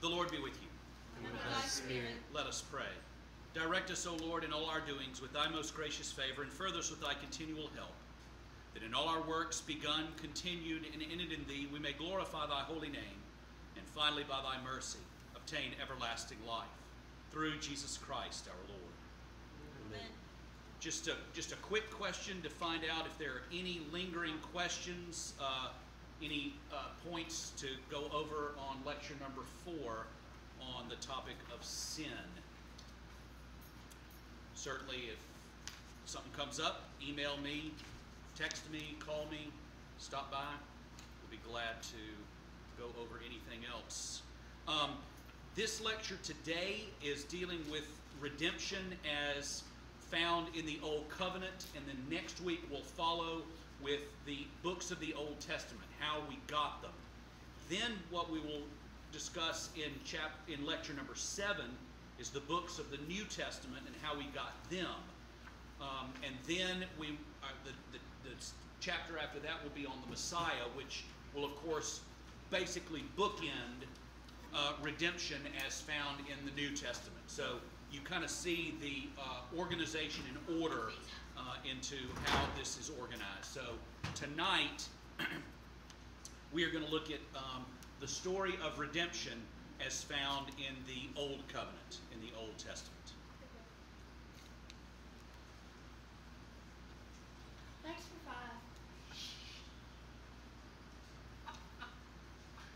The Lord be with you. And with thy spirit. Let us pray. Direct us, O Lord, in all our doings with thy most gracious favor, and further us with thy continual help, that in all our works begun, continued, and ended in thee, we may glorify thy holy name, and finally by thy mercy obtain everlasting life. Through Jesus Christ our Lord. Amen. Just a quick question to find out if there are any lingering questions, any points to go over on lecture number 4 on the topic of sin. Certainly, if something comes up, email me, text me, call me, stop by. We'll be glad to go over anything else. This lecture today is dealing with redemption as found in the Old Covenant, and then next week we'll follow with the books of the Old Testament, how we got them. Then what we will discuss in lecture number 7 is the books of the New Testament and how we got them. And then the chapter after that will be on the Messiah, which will, of course, basically bookend redemption as found in the New Testament. So you kind of see the organization and order into how this is organized. So tonight we are going to look at the story of redemption as found in the Old Covenant, in the Old Testament. Thanks for 5.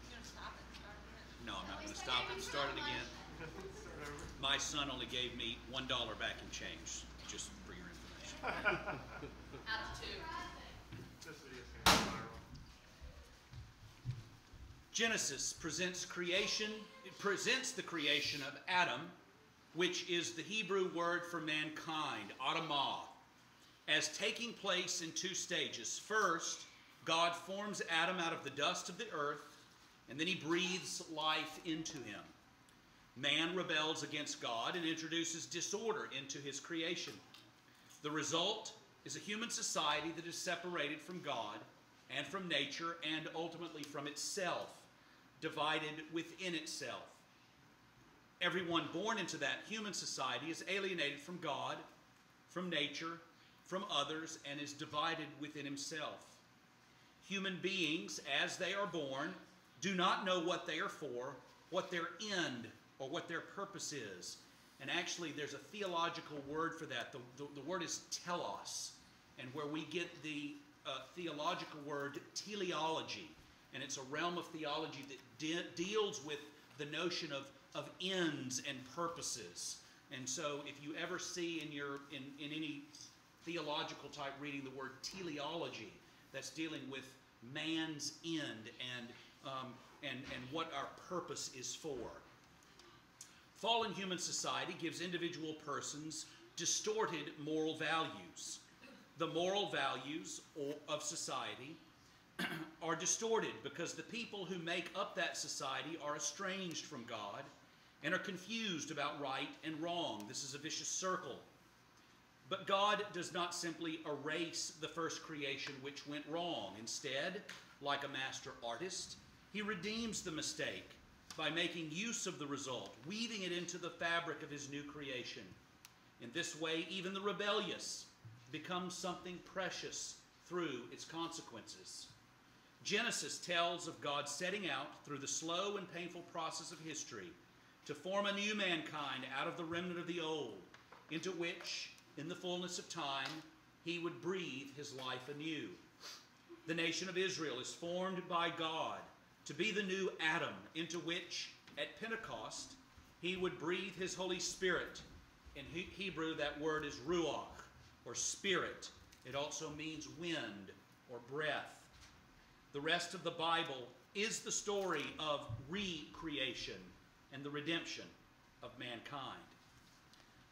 You're going to stop it and start again? No, I'm not going to stop it and start it again. My son only gave me $1 back in change, just for your information. Out of 2. This video is going to go viral. Genesis presents the creation of Adam, which is the Hebrew word for mankind, Adamah, as taking place in 2 stages. First, God forms Adam out of the dust of the earth, and then he breathes life into him. Man rebels against God and introduces disorder into his creation. The result is a human society that is separated from God and from nature and ultimately from itself, divided within itself. Everyone born into that human society is alienated from God, from nature, from others, and is divided within himself. Human beings, as they are born, do not know what they are for, what their end or what their purpose is. And actually, there's a theological word for that. The word is telos, and where we get the theological word teleology. And it's a realm of theology that deals with the notion of ends and purposes. And so if you ever see in any theological type reading the word teleology, that's dealing with man's end and what our purpose is for. Fallen human society gives individual persons distorted moral values. The moral values of society are distorted because the people who make up that society are estranged from God and are confused about right and wrong. This is a vicious circle. But God does not simply erase the first creation which went wrong. Instead, like a master artist, he redeems the mistake by making use of the result, weaving it into the fabric of his new creation. In this way, even the rebellious becomes something precious through its consequences. Genesis tells of God setting out through the slow and painful process of history to form a new mankind out of the remnant of the old, into which, in the fullness of time, he would breathe his life anew. The nation of Israel is formed by God to be the new Adam, into which, at Pentecost, he would breathe his Holy Spirit. In Hebrew, that word is ruach, or spirit. It also means wind or breath. The rest of the Bible is the story of recreation and the redemption of mankind.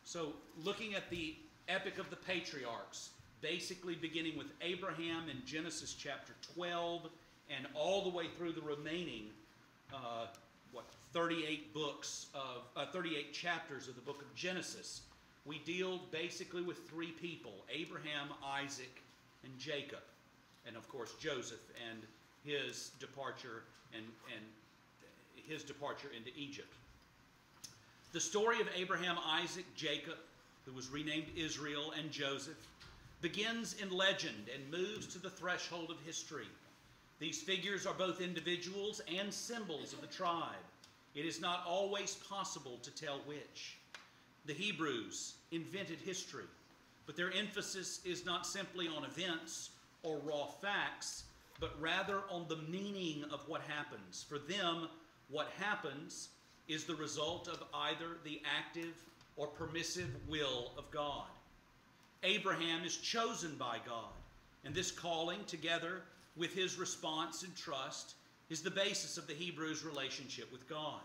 So, looking at the epic of the patriarchs, basically beginning with Abraham in Genesis chapter 12 and all the way through the remaining 38 chapters of the book of Genesis, we deal basically with 3 people: Abraham, Isaac, and Jacob. And of course Joseph and his departure and his departure into Egypt. The story of Abraham, Isaac, Jacob, who was renamed Israel, and Joseph, begins in legend and moves to the threshold of history. These figures are both individuals and symbols of the tribe. It is not always possible to tell which. The Hebrews invented history, but their emphasis is not simply on events or raw facts, but rather on the meaning of what happens. For them, what happens is the result of either the active or permissive will of God. Abraham is chosen by God, and this calling, together with his response and trust, is the basis of the Hebrews' relationship with God.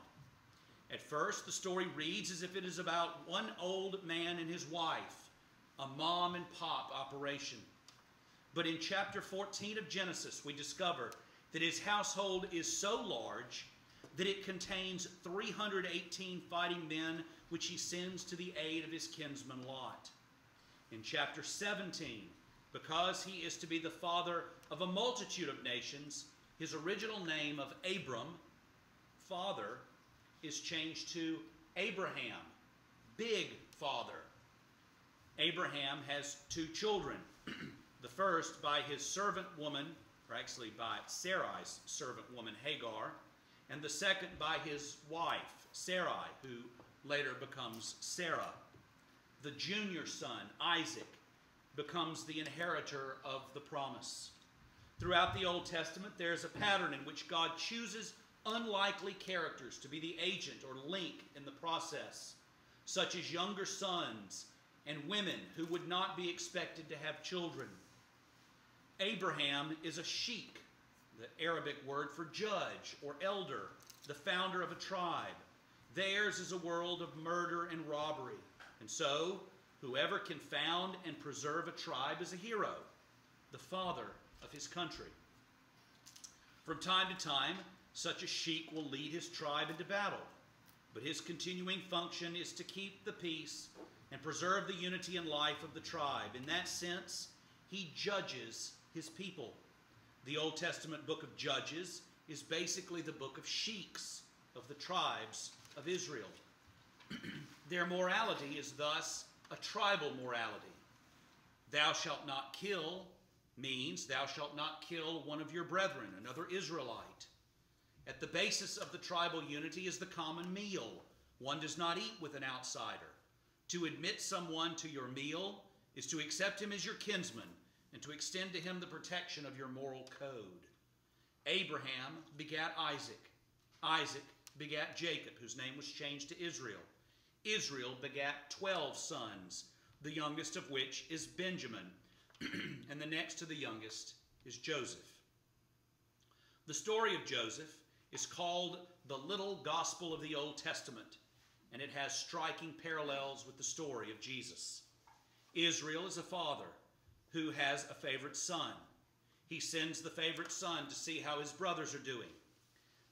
At first, the story reads as if it is about one old man and his wife, a mom and pop operation. But in chapter 14 of Genesis, we discover that his household is so large that it contains 318 fighting men, which he sends to the aid of his kinsman Lot. In chapter 17, because he is to be the father of a multitude of nations, his original name of Abram, father, is changed to Abraham, big father. Abraham has two children. The first by his servant woman, or actually by Sarai's servant woman Hagar, and the second by his wife, Sarai, who later becomes Sarah. The junior son, Isaac, becomes the inheritor of the promise. Throughout the Old Testament, there is a pattern in which God chooses unlikely characters to be the agent or link in the process, such as younger sons and women who would not be expected to have children. Abraham is a sheikh, the Arabic word for judge or elder, the founder of a tribe. Theirs is a world of murder and robbery. And so, whoever can found and preserve a tribe is a hero, the father of his country. From time to time, such a sheikh will lead his tribe into battle, but his continuing function is to keep the peace and preserve the unity and life of the tribe. In that sense, he judges his people. The Old Testament book of Judges is basically the book of sheiks of the tribes of Israel. Their morality is thus a tribal morality. Thou shalt not kill means thou shalt not kill one of your brethren, another Israelite. At the basis of the tribal unity is the common meal. One does not eat with an outsider. To admit someone to your meal is to accept him as your kinsman and to extend to him the protection of your moral code. Abraham begat Isaac. Isaac begat Jacob, whose name was changed to Israel. Israel begat 12 sons, the youngest of which is Benjamin, and the next to the youngest is Joseph. The story of Joseph is called the Little Gospel of the Old Testament, and it has striking parallels with the story of Jesus. Israel is a father who has a favorite son. He sends the favorite son to see how his brothers are doing.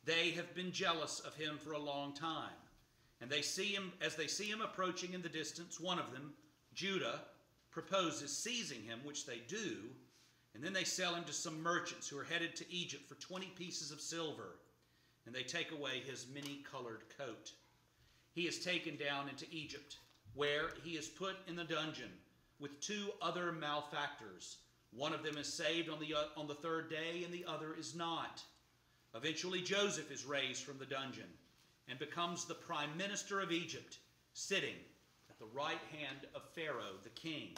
They have been jealous of him for a long time, and as they see him approaching in the distance, one of them, Judah, proposes seizing him, which they do, and then they sell him to some merchants who are headed to Egypt for 20 pieces of silver, and they take away his many-colored coat. He is taken down into Egypt, where he is put in the dungeon with two other malefactors. One of them is saved on the third day, and the other is not. Eventually, Joseph is raised from the dungeon and becomes the prime minister of Egypt, sitting at the right hand of Pharaoh, the king.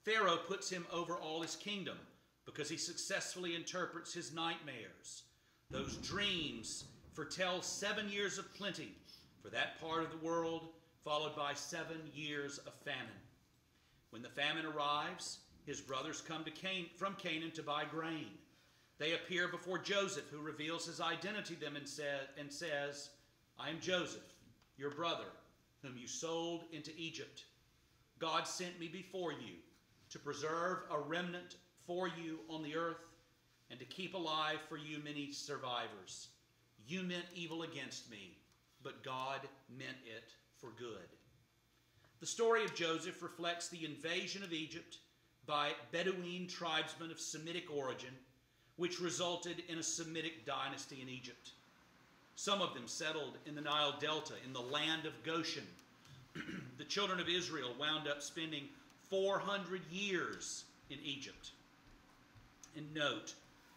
Pharaoh puts him over all his kingdom because he successfully interprets his nightmares. Those dreams foretell 7 years of plenty for that part of the world, followed by 7 years of famine. When the famine arrives, his brothers come from Canaan to buy grain. They appear before Joseph, who reveals his identity to them and says, I am Joseph, your brother, whom you sold into Egypt. God sent me before you to preserve a remnant for you on the earth and to keep alive for you many survivors. You meant evil against me, but God meant it for good. The story of Joseph reflects the invasion of Egypt by Bedouin tribesmen of Semitic origin, which resulted in a Semitic dynasty in Egypt. Some of them settled in the Nile Delta, in the land of Goshen. The children of Israel wound up spending 400 years in Egypt. And note,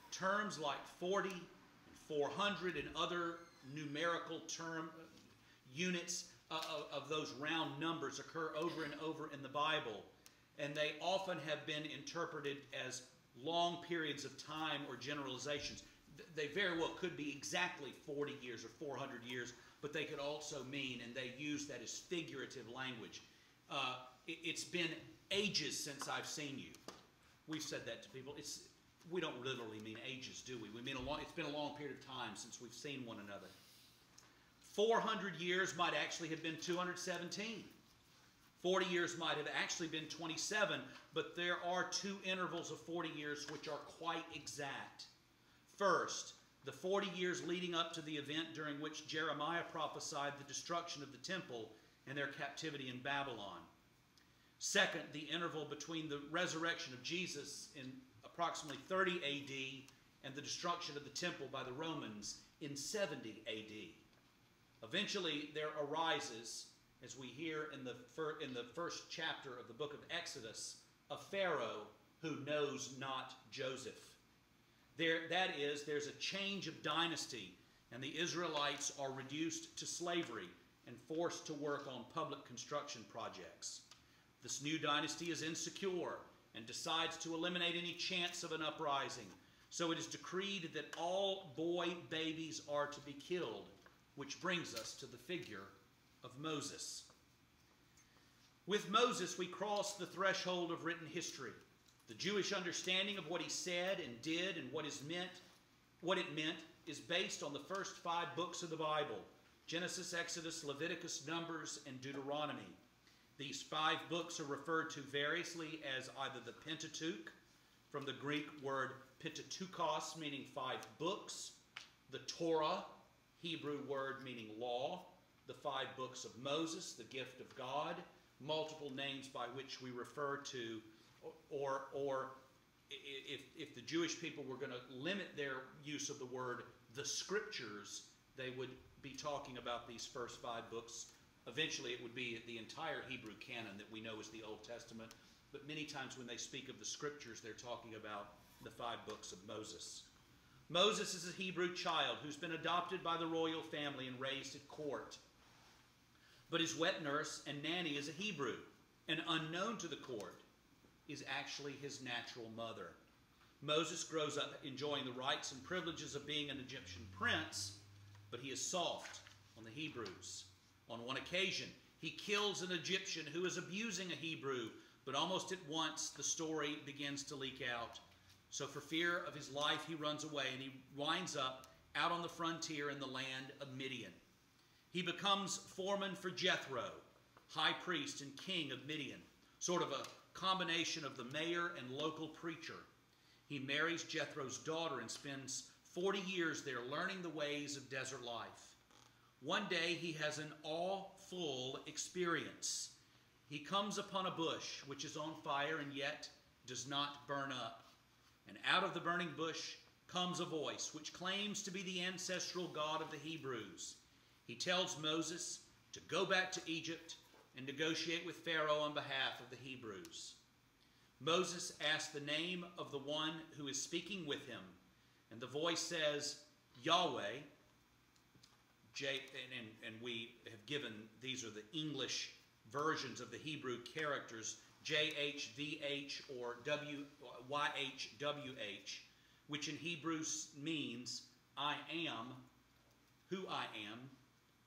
terms like 40 and 400 and other numerical units of those round numbers occur over and over in the Bible, and they often have been interpreted as long periods of time or generalizations. They very well could be exactly 40 years or 400 years, but they could also mean, and they use that as figurative language. It's been ages since I've seen you. We've said that to people. We don't literally mean ages, do we? We mean it's been a long period of time since we've seen one another. 400 years might actually have been 217. 40 years might have actually been 27, but there are two intervals of 40 years which are quite exact. First, the 40 years leading up to the event during which Jeremiah prophesied the destruction of the temple and their captivity in Babylon. Second, the interval between the resurrection of Jesus in approximately 30 AD and the destruction of the temple by the Romans in 70 AD. Eventually, there arises, as we hear in the first chapter of the book of Exodus, a Pharaoh who knows not Joseph. There's a change of dynasty, and the Israelites are reduced to slavery and forced to work on public construction projects. This new dynasty is insecure and decides to eliminate any chance of an uprising. So it is decreed that all boy babies are to be killed, which brings us to the figure of Moses. With Moses, we cross the threshold of written history. The Jewish understanding of what he said and did and what it meant is based on the first 5 books of the Bible: Genesis, Exodus, Leviticus, Numbers, and Deuteronomy. These 5 books are referred to variously as either the Pentateuch, from the Greek word Pentateuchos, meaning 5 books, the Torah, Hebrew word meaning law, the 5 books of Moses, the gift of God, multiple names by which we refer to, or if the Jewish people were going to limit their use of the word the Scriptures, they would be talking about these first 5 books. Eventually it would be the entire Hebrew canon that we know as the Old Testament, but many times when they speak of the Scriptures, they're talking about the 5 books of Moses. Moses is a Hebrew child who's been adopted by the royal family and raised at court. But his wet nurse and nanny is a Hebrew, and unknown to the court is actually his natural mother. Moses grows up enjoying the rights and privileges of being an Egyptian prince, but he is soft on the Hebrews. On one occasion, he kills an Egyptian who is abusing a Hebrew, but almost at once the story begins to leak out. So for fear of his life, he runs away, and he winds up out on the frontier in the land of Midian. He becomes foreman for Jethro, high priest and king of Midian, sort of a combination of the mayor and local preacher. He marries Jethro's daughter and spends 40 years there learning the ways of desert life. One day he has an awful experience. He comes upon a bush which is on fire and yet does not burn up. And out of the burning bush comes a voice which claims to be the ancestral God of the Hebrews. He tells Moses to go back to Egypt and negotiate with Pharaoh on behalf of the Hebrews. Moses asks the name of the one who is speaking with him, and the voice says, Yahweh. And we have given, these are the English versions of the Hebrew characters, JHVH or YHWH, which in Hebrew means I am who I am,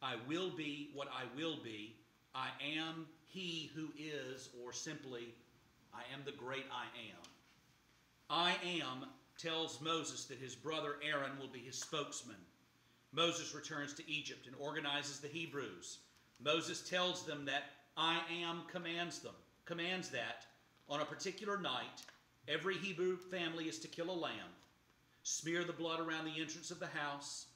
I will be what I will be, I am he who is, or simply, I am the great I am. I am tells Moses that his brother Aaron will be his spokesman. Moses returns to Egypt and organizes the Hebrews. Moses tells them that I am commands that on a particular night, every Hebrew family is to kill a lamb, smear the blood around the entrance of the house,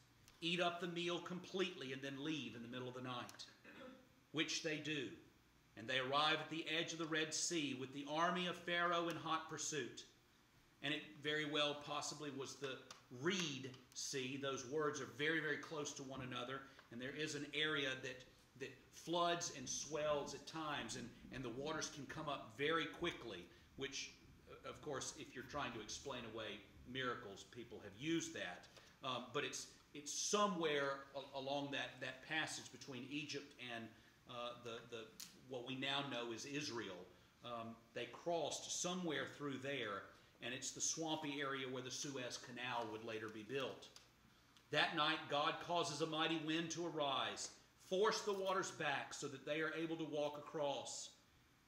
eat up the meal completely, and then leave in the middle of the night, which they do. And they arrive at the edge of the Red Sea with the army of Pharaoh in hot pursuit. And it very well possibly was the Reed Sea. Those words are very, very close to one another. And there is an area that floods and swells at times. And the waters can come up very quickly, which, of course, if you're trying to explain away miracles, people have used that. But it's somewhere along that passage between Egypt and the what we now know is Israel. They crossed somewhere through there, and it's the swampy area where the Suez Canal would later be built. That night, God causes a mighty wind to arise, force the waters back so that they are able to walk across.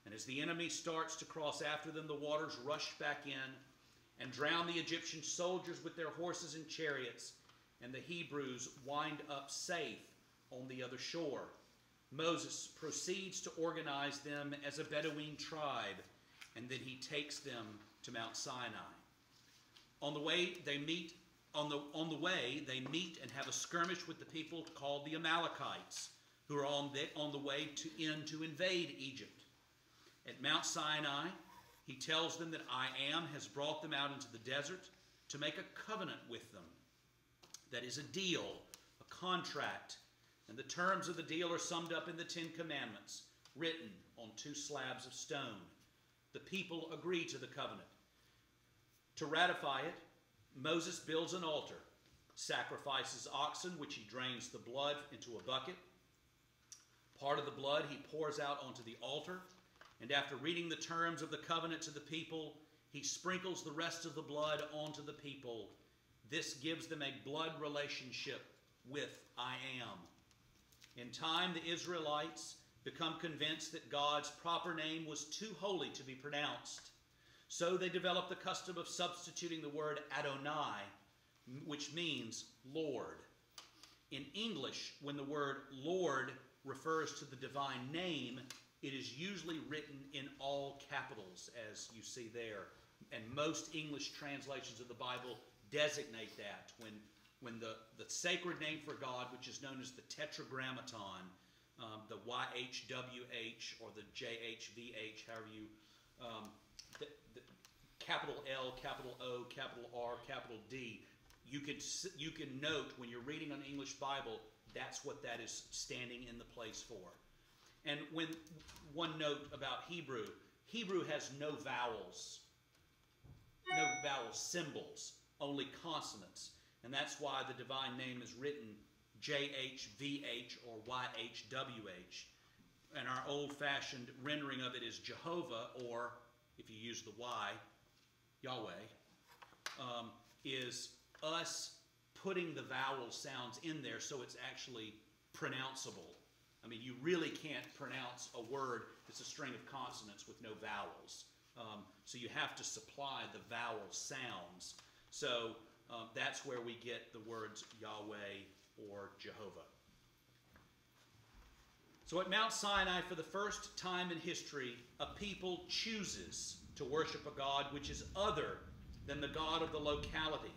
And as the enemy starts to cross after them, the waters rush back in and drown the Egyptian soldiers with their horses and chariots, and the Hebrews wind up safe on the other shore. Moses proceeds to organize them as a Bedouin tribe, and then he takes them to Mount Sinai. On the way, they meet and have a skirmish with the people called the Amalekites, who are on the way to invade Egypt. At Mount Sinai, he tells them that I Am has brought them out into the desert to make a covenant with them. That is a deal, a contract. And the terms of the deal are summed up in the 10 Commandments, written on 2 slabs of stone. The people agree to the covenant. To ratify it, Moses builds an altar, sacrifices oxen, which he drains the blood into a bucket. Part of the blood he pours out onto the altar, and after reading the terms of the covenant to the people, he sprinkles the rest of the blood onto the people. This gives them a blood relationship with I Am. In time, the Israelites become convinced that God's proper name was too holy to be pronounced. So they develop the custom of substituting the word Adonai, which means Lord. In English, when the word Lord refers to the divine name, it is usually written in all capitals, as you see there. And most English translations of the Bible designate that when the sacred name for God, which is known as the Tetragrammaton, the YHWH or the JHVH, however you, the capital L, capital O, capital R, capital D, you can note when you're reading an English Bible, that's what that is standing in the place for. And when one note about Hebrew has no vowels symbols, only consonants. And that's why the divine name is written JHVH or YHWH. And our old-fashioned rendering of it is Jehovah, or if you use the Y, Yahweh, is us putting the vowel sounds in there so it's actually pronounceable. I mean, you really can't pronounce a word that's a string of consonants with no vowels. So you have to supply the vowel sounds. So that's where we get the words Yahweh or Jehovah. So at Mount Sinai, for the first time in history, a people chooses to worship a God which is other than the God of the locality,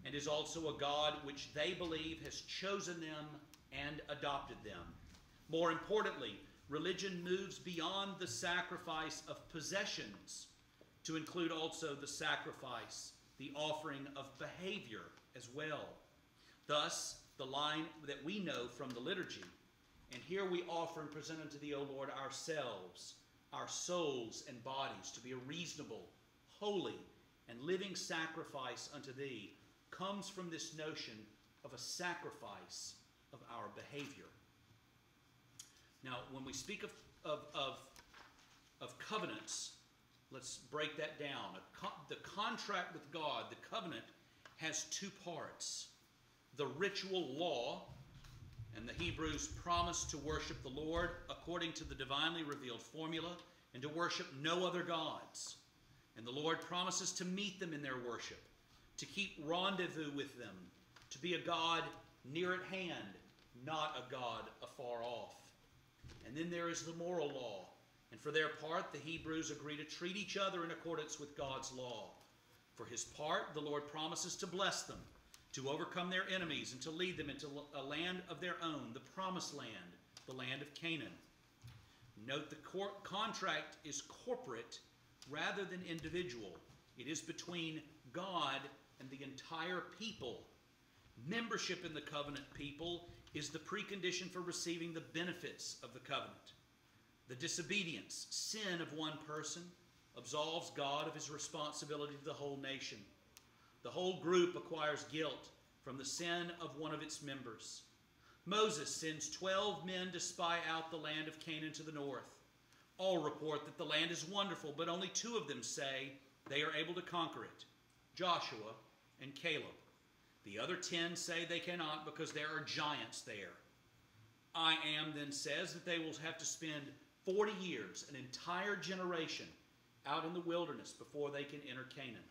and is also a God which they believe has chosen them and adopted them. More importantly, religion moves beyond the sacrifice of possessions to include also the sacrifice, the offering of behavior as well. Thus, the line that we know from the liturgy, and here we offer and present unto thee, O Lord, ourselves, our souls and bodies, to be a reasonable, holy, and living sacrifice unto thee, comes from this notion of a sacrifice of our behavior. Now, when we speak of covenants, let's break that down. The contract with God, the covenant, has 2 parts. The ritual law, and the Hebrews promise to worship the Lord according to the divinely revealed formula and to worship no other gods. And the Lord promises to meet them in their worship, to keep rendezvous with them, to be a God near at hand, not a God afar off. And then there is the moral law. And for their part, the Hebrews agree to treat each other in accordance with God's law. For his part, the Lord promises to bless them, to overcome their enemies, and to lead them into a land of their own, the promised land, the land of Canaan. Note the contract is corporate rather than individual. It is between God and the entire people. Membership in the covenant people is the precondition for receiving the benefits of the covenant. The disobedience, sin of one person, absolves God of his responsibility to the whole nation. The whole group acquires guilt from the sin of one of its members. Moses sends 12 men to spy out the land of Canaan to the north. All report that the land is wonderful, but only 2 of them say they are able to conquer it, Joshua and Caleb. The other 10 say they cannot because there are giants there. I Am then says that they will have to spend 40 years, an entire generation, out in the wilderness before they can enter Canaan.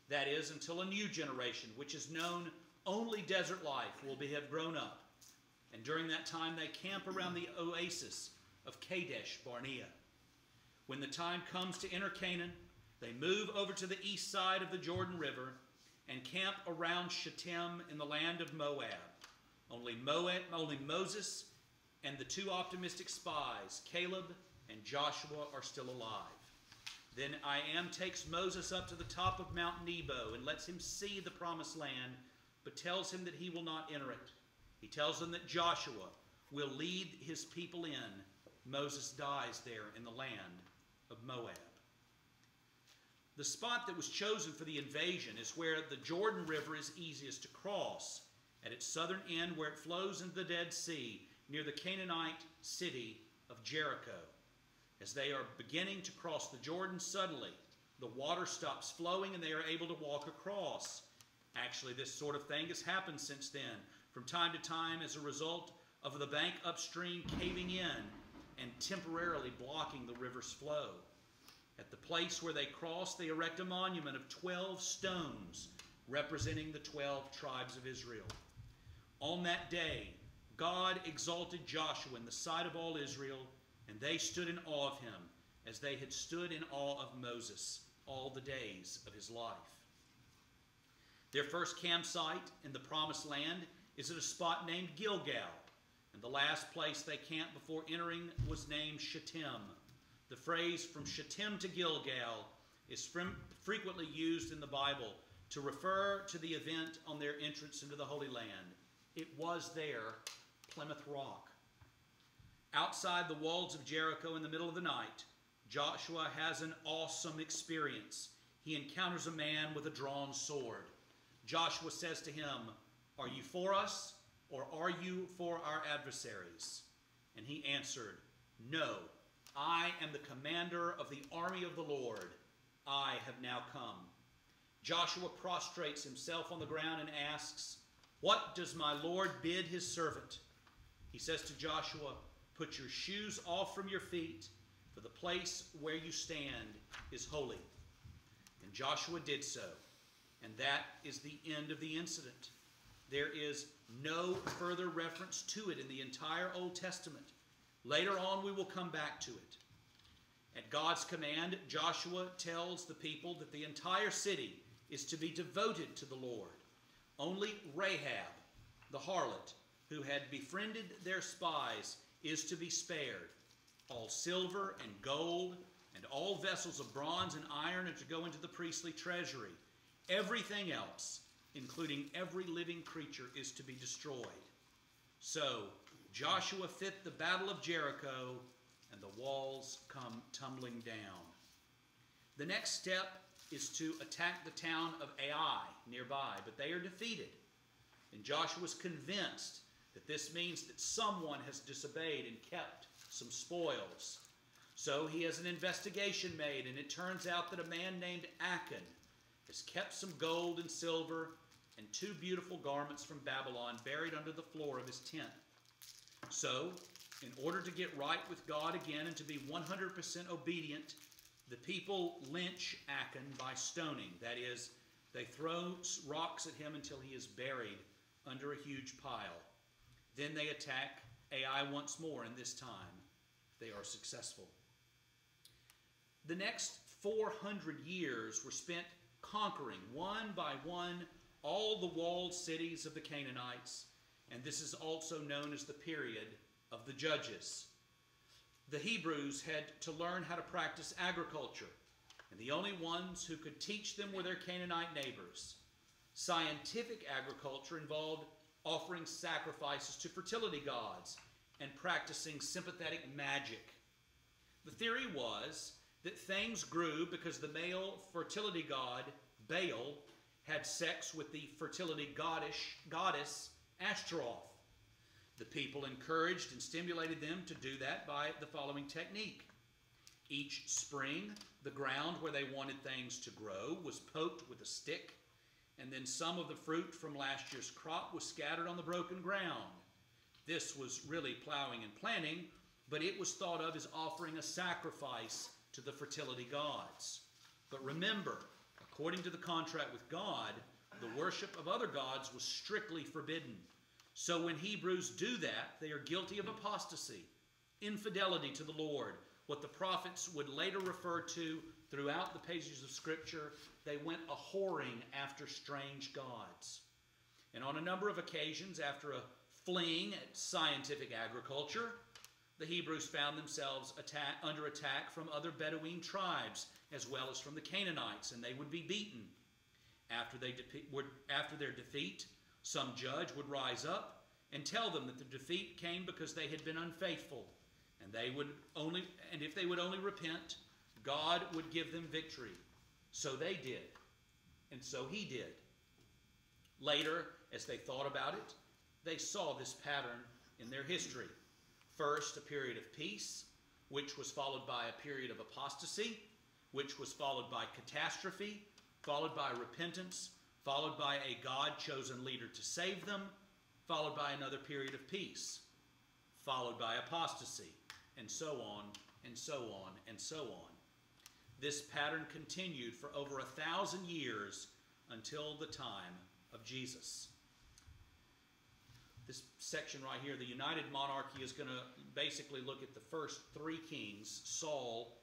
That is, until a new generation, which has known only desert life, will have grown up. And during that time they camp around the oasis of Kadesh Barnea. When the time comes to enter Canaan, they move over to the east side of the Jordan River and camp around Shittim in the land of Moab. Only Moses and the 2 optimistic spies, Caleb and Joshua, are still alive. Then I Am takes Moses up to the top of Mount Nebo and lets him see the promised land, but tells him that he will not enter it. He tells them that Joshua will lead his people in. Moses dies there in the land of Moab. The spot that was chosen for the invasion is where the Jordan River is easiest to cross, at its southern end where it flows into the Dead Sea, near the Canaanite city of Jericho. As they are beginning to cross the Jordan, suddenly the water stops flowing and they are able to walk across. Actually, this sort of thing has happened since then, from time to time, as a result of the bank upstream caving in and temporarily blocking the river's flow. At the place where they cross, they erect a monument of 12 stones representing the 12 tribes of Israel. On that day, God exalted Joshua in the sight of all Israel, and they stood in awe of him as they had stood in awe of Moses all the days of his life. Their first campsite in the Promised Land is at a spot named Gilgal, and the last place they camped before entering was named Shittim. The phrase from Shittim to Gilgal is frequently used in the Bible to refer to the event on their entrance into the Holy Land. It was their Plymouth Rock. Outside the walls of Jericho in the middle of the night, Joshua has an awesome experience. He encounters a man with a drawn sword. Joshua says to him, "Are you for us, or are you for our adversaries?" And he answered, "No, I am the commander of the army of the Lord. I have now come." Joshua prostrates himself on the ground and asks, "What does my Lord bid his servant?" He says to Joshua, "Put your shoes off from your feet, for the place where you stand is holy." And Joshua did so, and that is the end of the incident. There is no further reference to it in the entire Old Testament. Later on, we will come back to it. At God's command, Joshua tells the people that the entire city is to be devoted to the Lord. Only Rahab, the harlot, who had befriended their spies, is to be spared. All silver and gold and all vessels of bronze and iron are to go into the priestly treasury. Everything else, including every living creature, is to be destroyed. So Joshua fit the battle of Jericho, and the walls come tumbling down. The next step is to attack the town of Ai nearby, but they are defeated. And Joshua is convinced that this means that someone has disobeyed and kept some spoils. So he has an investigation made, and it turns out that a man named Achan has kept some gold and silver and 2 beautiful garments from Babylon buried under the floor of his tent. So, in order to get right with God again and to be 100% obedient, the people lynch Achan by stoning. That is, they throw rocks at him until he is buried under a huge pile. Then they attack Ai once more, and this time they are successful. The next 400 years were spent conquering one by one all the walled cities of the Canaanites, and this is also known as the period of the Judges. The Hebrews had to learn how to practice agriculture. and the only ones who could teach them were their Canaanite neighbors. Scientific agriculture involved offering sacrifices to fertility gods and practicing sympathetic magic. The theory was that things grew because the male fertility god, Baal, had sex with the fertility goddess, Ashtaroth. The people encouraged and stimulated them to do that by the following technique. Each spring, the ground where they wanted things to grow was poked with a stick, and then some of the fruit from last year's crop was scattered on the broken ground. This was really plowing and planting, but it was thought of as offering a sacrifice to the fertility gods. But remember, according to the contract with God, the worship of other gods was strictly forbidden. So when Hebrews do that, they are guilty of apostasy, infidelity to the Lord, what the prophets would later refer to throughout the pages of Scripture. They went a-whoring after strange gods. And on a number of occasions, after a fling at scientific agriculture, the Hebrews found themselves under attack from other Bedouin tribes, as well as from the Canaanites, and they would be beaten. After their defeat, some judge would rise up and tell them that the defeat came because they had been unfaithful, and if they would only repent, God would give them victory. So they did, and so he did. Later, as they thought about it, they saw this pattern in their history. First, a period of peace, which was followed by a period of apostasy, which was followed by catastrophe, followed by repentance, followed by a God-chosen leader to save them, followed by another period of peace, followed by apostasy, and so on, and so on, and so on. This pattern continued for over 1,000 years until the time of Jesus. This section right here, the United Monarchy, is going to basically look at the first three kings, Saul,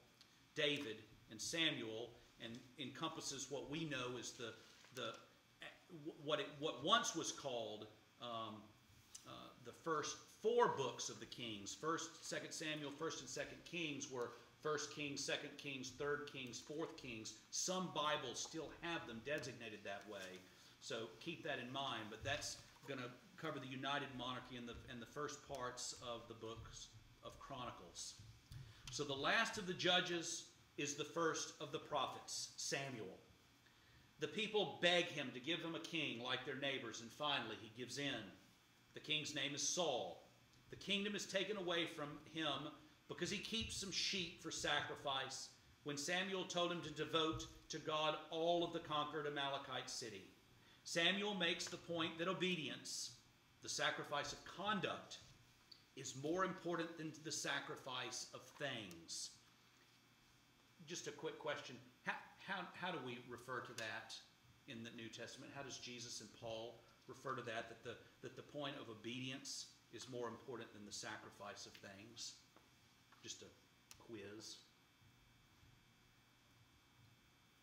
David, and Samuel, and encompasses what we know as what once was called the first four books of the Kings. 1st, 2nd Samuel, 1st and 2nd Kings were 1st Kings, 2nd Kings, 3rd Kings, 4th Kings. Some Bibles still have them designated that way, so keep that in mind. But that's going to cover the United Monarchy and the first parts of the books of Chronicles. So the last of the judges is the first of the prophets, Samuel. The people beg him to give them a king like their neighbors, and finally he gives in. The king's name is Saul. The kingdom is taken away from him because he keeps some sheep for sacrifice when Samuel told him to devote to God all of the conquered Amalekite city. Samuel makes the point that obedience, the sacrifice of conduct, is more important than the sacrifice of things. Just a quick question. How do we refer to that in the New Testament? How does Jesus and Paul refer to that the point of obedience is more important than the sacrifice of things? Just a quiz.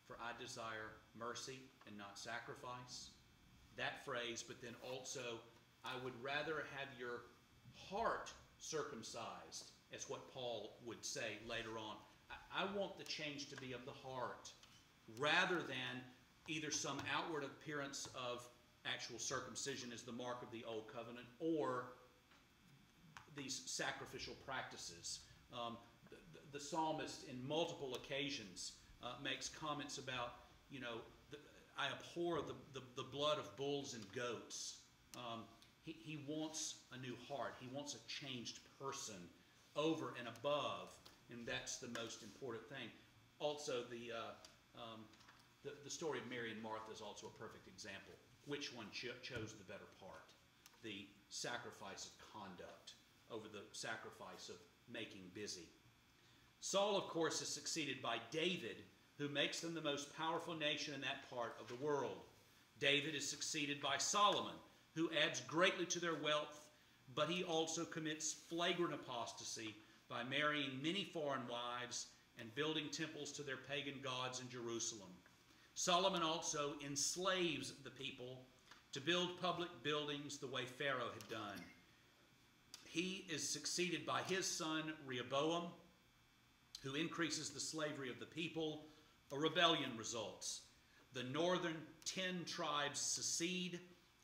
For I desire mercy and not sacrifice. That phrase, but then also, I would rather have your heart circumcised, as what Paul would say later on. I want the change to be of the heart, rather than either some outward appearance of actual circumcision as the mark of the Old Covenant, or these sacrificial practices. The psalmist, in multiple occasions, makes comments about, I abhor the blood of bulls and goats. He wants a new heart. He wants a changed person over and above, and that's the most important thing. Also, the story of Mary and Martha is also a perfect example. Which one chose the better part? The sacrifice of conduct over the sacrifice of making busy. Saul, of course, is succeeded by David, who makes them the most powerful nation in that part of the world. David is succeeded by Solomon, who adds greatly to their wealth, but he also commits flagrant apostasy by marrying many foreign wives and building temples to their pagan gods in Jerusalem. Solomon also enslaves the people to build public buildings the way Pharaoh had done. He is succeeded by his son Rehoboam, who increases the slavery of the people a rebellion results. The northern 10 tribes secede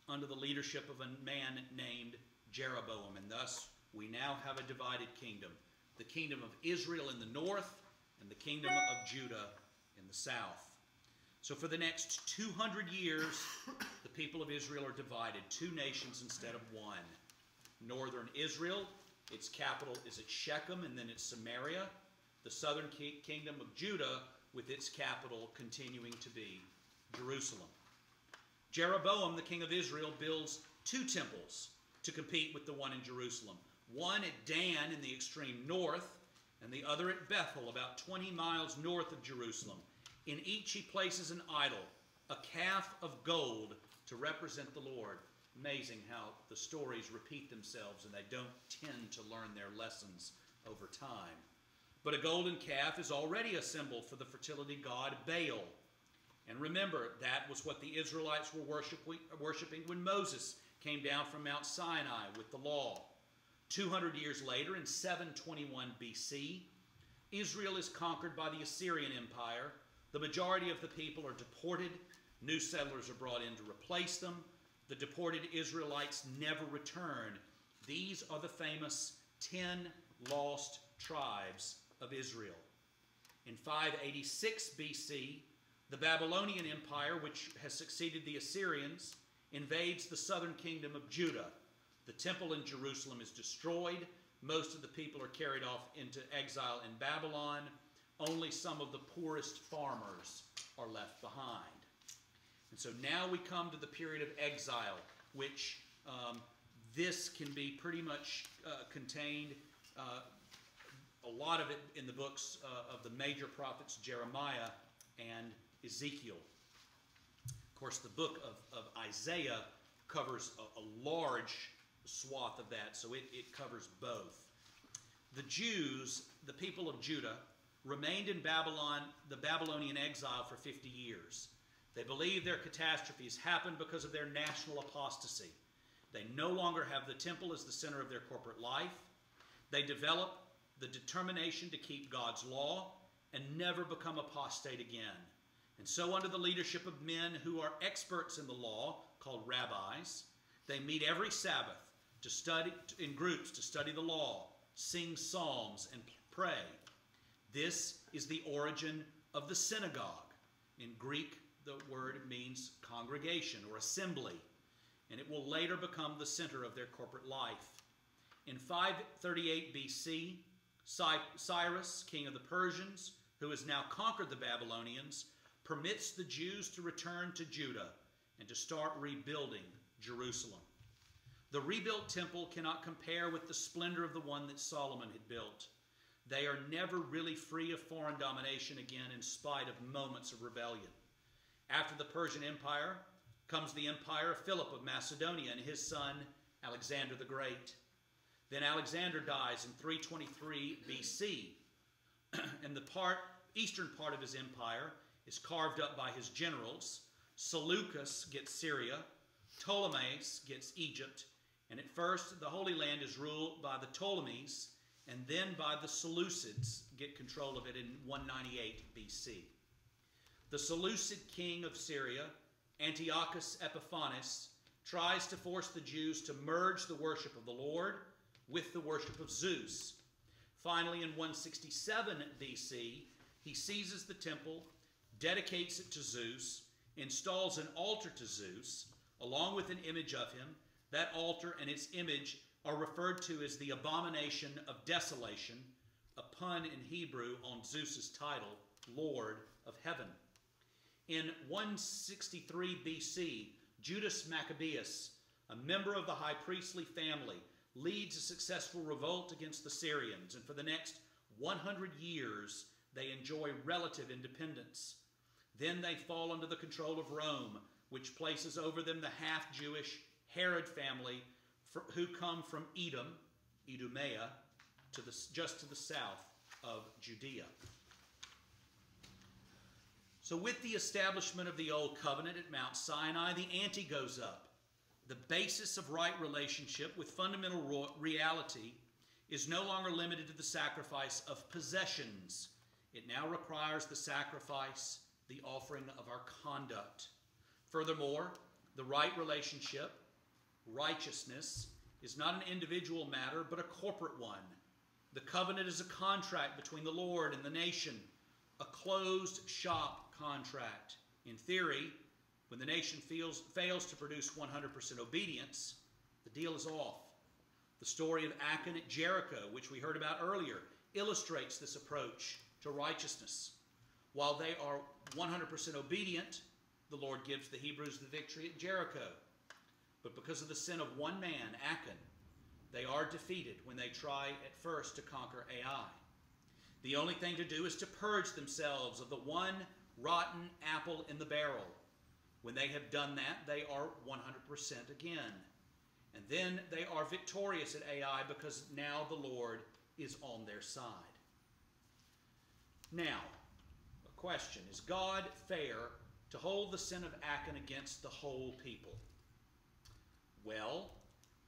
under the leadership of a man named Jeroboam, and thus we now have a divided kingdom. The kingdom of Israel in the north and the kingdom of Judah in the south. So for the next 200 years, the people of Israel are divided, 2 nations instead of 1. Northern Israel, its capital is at Shechem, and then it's Samaria. The southern kingdom of Judah, with its capital continuing to be Jerusalem. Jeroboam, the king of Israel, builds 2 temples to compete with the one in Jerusalem. One at Dan in the extreme north, and the other at Bethel, about 20 miles north of Jerusalem. In each he places an idol, a calf of gold to represent the Lord. Amazing how the stories repeat themselves and they don't tend to learn their lessons over time. But a golden calf is already a symbol for the fertility god Baal. And remember, that was what the Israelites were worshiping when Moses came down from Mount Sinai with the law. 200 years later, in 721 BC, Israel is conquered by the Assyrian Empire. The majority of the people are deported. New settlers are brought in to replace them. The deported Israelites never return. These are the famous 10 lost tribes of Israel. In 586 BC, the Babylonian Empire, which has succeeded the Assyrians, invades the southern kingdom of Judah. The temple in Jerusalem is destroyed. Most of the people are carried off into exile in Babylon. Only some of the poorest farmers are left behind. And so now we come to the period of exile, which this can be pretty much contained, a lot of it in the books of the major prophets Jeremiah and Ezekiel. Of course, the book of Isaiah covers a large swath of that, so it covers both. The Jews, the people of Judah, remained in Babylon, the Babylonian exile, for 50 years. They believe their catastrophes happened because of their national apostasy. They no longer have the temple as the center of their corporate life. They develop the determination to keep God's law and never become apostate again. And so under the leadership of men who are experts in the law, called rabbis, they meet every Sabbath to study in groups to study the law, sing psalms, and pray. This is the origin of the synagogue. In Greek, the word means congregation or assembly, and it will later become the center of their corporate life. In 538 BC, Cyrus, king of the Persians, who has now conquered the Babylonians, permits the Jews to return to Judah and to start rebuilding Jerusalem. The rebuilt temple cannot compare with the splendor of the one that Solomon had built. They are never really free of foreign domination again in spite of moments of rebellion. After the Persian Empire comes the empire of Philip of Macedonia and his son Alexander the Great. Then Alexander dies in 323 BC, and the eastern part of his empire is carved up by his generals. Seleucus gets Syria, Ptolemais gets Egypt, and at first the Holy Land is ruled by the Ptolemies, and then by the Seleucids get control of it in 198 BC. The Seleucid king of Syria, Antiochus Epiphanes, tries to force the Jews to merge the worship of the Lord with the worship of Zeus. Finally, in 167 BC, he seizes the temple, dedicates it to Zeus, installs an altar to Zeus, along with an image of him. That altar and its image are referred to as the abomination of desolation, a pun in Hebrew on Zeus's title, Lord of Heaven. In 163 BC, Judas Maccabeus, a member of the high priestly family, leads a successful revolt against the Syrians, and for the next 100 years, they enjoy relative independence. Then they fall under the control of Rome, which places over them the half-Jewish Herod family who come from Edom, Idumea, just to the south of Judea. So with the establishment of the Old Covenant at Mount Sinai, the ante goes up. The basis of right relationship with fundamental reality is no longer limited to the sacrifice of possessions. It now requires the sacrifice the offering of our conduct. Furthermore, the right relationship, righteousness, is not an individual matter, but a corporate one. The covenant is a contract between the Lord and the nation, a closed shop contract. In theory, when the nation fails to produce 100% obedience, the deal is off. The story of Achan at Jericho, which we heard about earlier, illustrates this approach to righteousness. While they are 100% obedient, the Lord gives the Hebrews the victory at Jericho. But because of the sin of one man, Achan, they are defeated when they try at first to conquer Ai. The only thing to do is to purge themselves of the one rotten apple in the barrel. When they have done that, they are 100% again. And then they are victorious at Ai because now the Lord is on their side. Now, a question. Is God fair to hold the sin of Achan against the whole people? Well,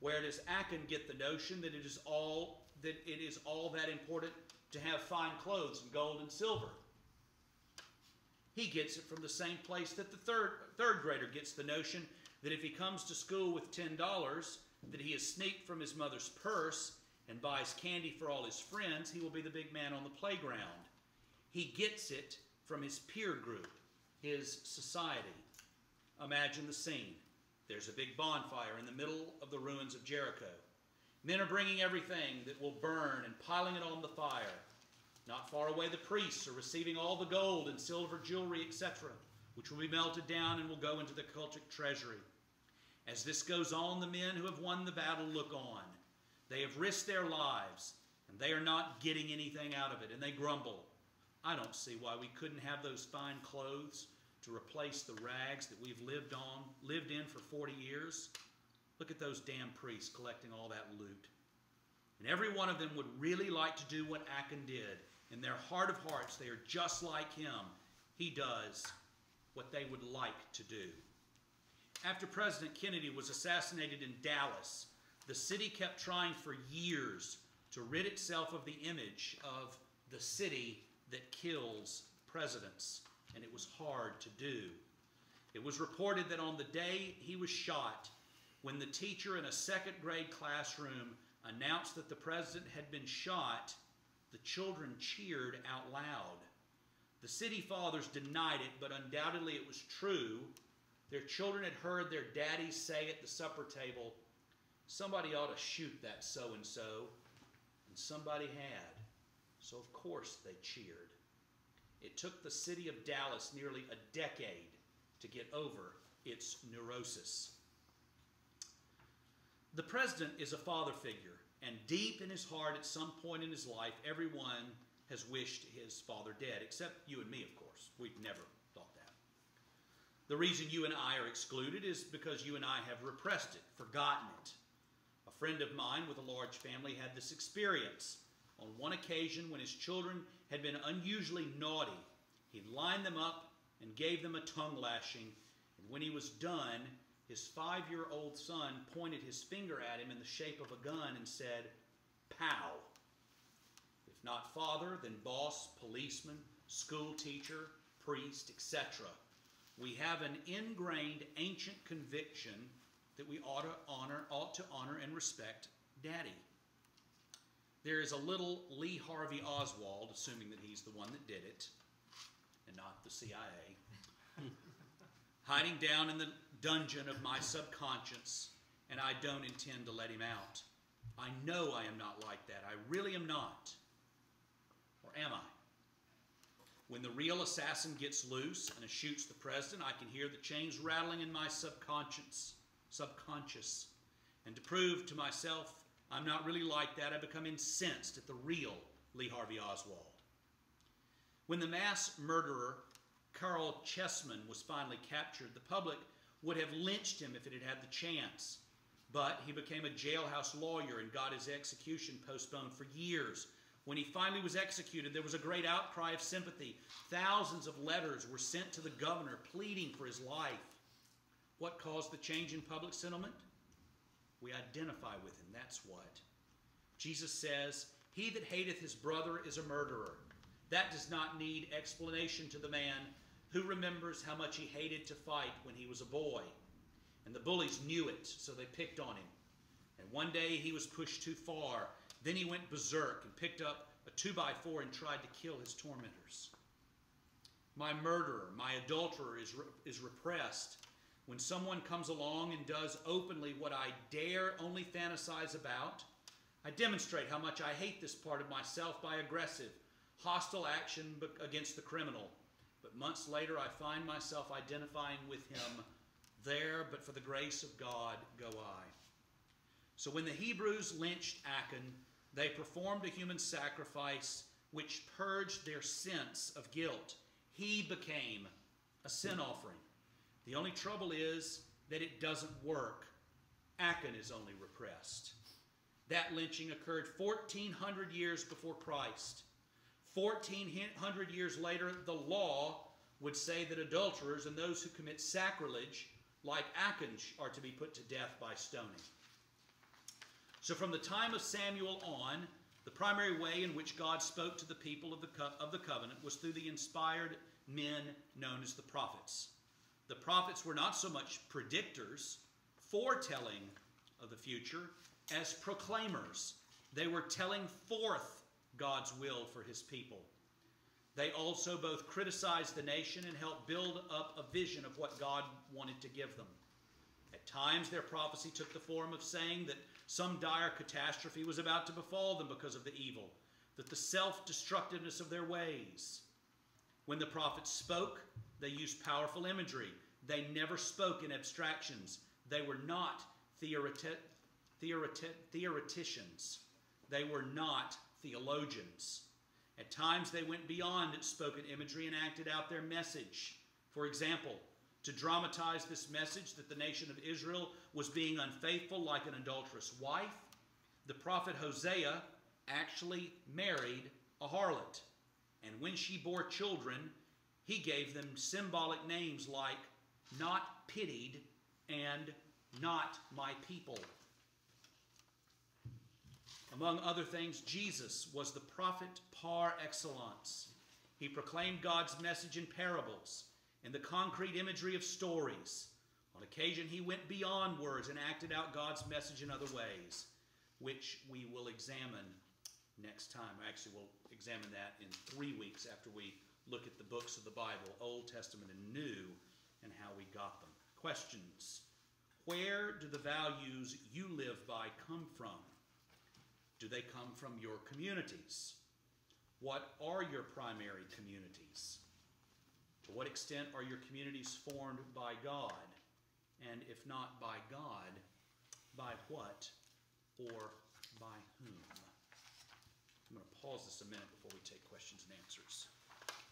where does Achan get the notion that it is all that important to have fine clothes and gold and silver? He gets it from the same place that the third grader gets the notion that if he comes to school with $10, that he has sneaked from his mother's purse and buys candy for all his friends, he will be the big man on the playground. He gets it from his peer group, his society. Imagine the scene. There's a big bonfire in the middle of the ruins of Jericho. Men are bringing everything that will burn and piling it on the fire. Not far away, the priests are receiving all the gold and silver jewelry, etc., which will be melted down and will go into the cultic treasury. As this goes on, the men who have won the battle look on. They have risked their lives, and they are not getting anything out of it, and they grumble. I don't see why we couldn't have those fine clothes to replace the rags that we've lived in for 40 years. Look at those damn priests collecting all that loot. And every one of them would really like to do what Achan did. In their heart of hearts, they are just like him. He does what they would like to do. After President Kennedy was assassinated in Dallas, the city kept trying for years to rid itself of the image of the city that kills presidents, and it was hard to do. It was reported that on the day he was shot, when the teacher in a second grade classroom announced that the president had been shot, the children cheered out loud. The city fathers denied it, but undoubtedly it was true. Their children had heard their daddies say at the supper table, "Somebody ought to shoot that so-and-so," and somebody had. So of course they cheered. It took the city of Dallas nearly a decade to get over its neurosis. The president is a father figure, and deep in his heart at some point in his life, everyone has wished his father dead, except you and me, of course. We've never thought that. The reason you and I are excluded is because you and I have repressed it, forgotten it. A friend of mine with a large family had this experience. On one occasion, when his children had been unusually naughty, he lined them up and gave them a tongue lashing, and when he was done, his 5-year-old son pointed his finger at him in the shape of a gun and said, "Pow." If not father, then boss, policeman, school teacher, priest, etc. We have an ingrained ancient conviction that we ought to honor and respect Daddy. There is a little Lee Harvey Oswald, assuming that he's the one that did it, and not the CIA, hiding down in the dungeon of my subconscious, and I don't intend to let him out. I know I am not like that. I really am not. Or am I? When the real assassin gets loose and shoots the president, I can hear the chains rattling in my subconscious. And to prove to myself I'm not really like that, I become incensed at the real Lee Harvey Oswald. When the mass murderer Carl Chessman was finally captured, the public would have lynched him if it had had the chance. But he became a jailhouse lawyer and got his execution postponed for years. When he finally was executed, there was a great outcry of sympathy. Thousands of letters were sent to the governor pleading for his life. What caused the change in public sentiment? We identify with him, that's what. Jesus says, "He that hateth his brother is a murderer." That does not need explanation to the man Who remembers how much he hated to fight when he was a boy? And the bullies knew it, so they picked on him. And one day he was pushed too far. Then he went berserk and picked up a 2x4 and tried to kill his tormentors. My murderer, my adulterer is repressed. When someone comes along and does openly what I dare only fantasize about, I demonstrate how much I hate this part of myself by aggressive, hostile action against the criminal. But months later, I find myself identifying with him. There, but for the grace of God, go I. So when the Hebrews lynched Achan, they performed a human sacrifice which purged their sense of guilt. He became a sin offering. The only trouble is that it doesn't work. Achan is only repressed. That lynching occurred 1,400 years before Christ. 1,400 years later, the law would say that adulterers and those who commit sacrilege, like Achan, are to be put to death by stoning. So from the time of Samuel on, the primary way in which God spoke to the people of the covenant was through the inspired men known as the prophets. The prophets were not so much predictors, foretelling of the future, as proclaimers. They were telling forth God's will for his people. They also both criticized the nation and helped build up a vision of what God wanted to give them. At times, their prophecy took the form of saying that some dire catastrophe was about to befall them because of the evil, that the self-destructiveness of their ways. When the prophets spoke, they used powerful imagery. They never spoke in abstractions. They were not theoreticians. They were not theologians. At times, they went beyond spoken imagery and acted out their message. For example, to dramatize this message that the nation of Israel was being unfaithful like an adulterous wife, the prophet Hosea actually married a harlot. And when she bore children, he gave them symbolic names like not pitied and not my people. Among other things, Jesus was the prophet par excellence. He proclaimed God's message in parables, in the concrete imagery of stories. On occasion, he went beyond words and acted out God's message in other ways, which we will examine next time. Actually, we'll examine that in 3 weeks after we look at the books of the Bible, Old Testament and New, and how we got them. Questions. Where do the values you live by come from? Do they come from your communities? What are your primary communities? To what extent are your communities formed by God? And if not by God, by what or by whom? I'm going to pause this a minute before we take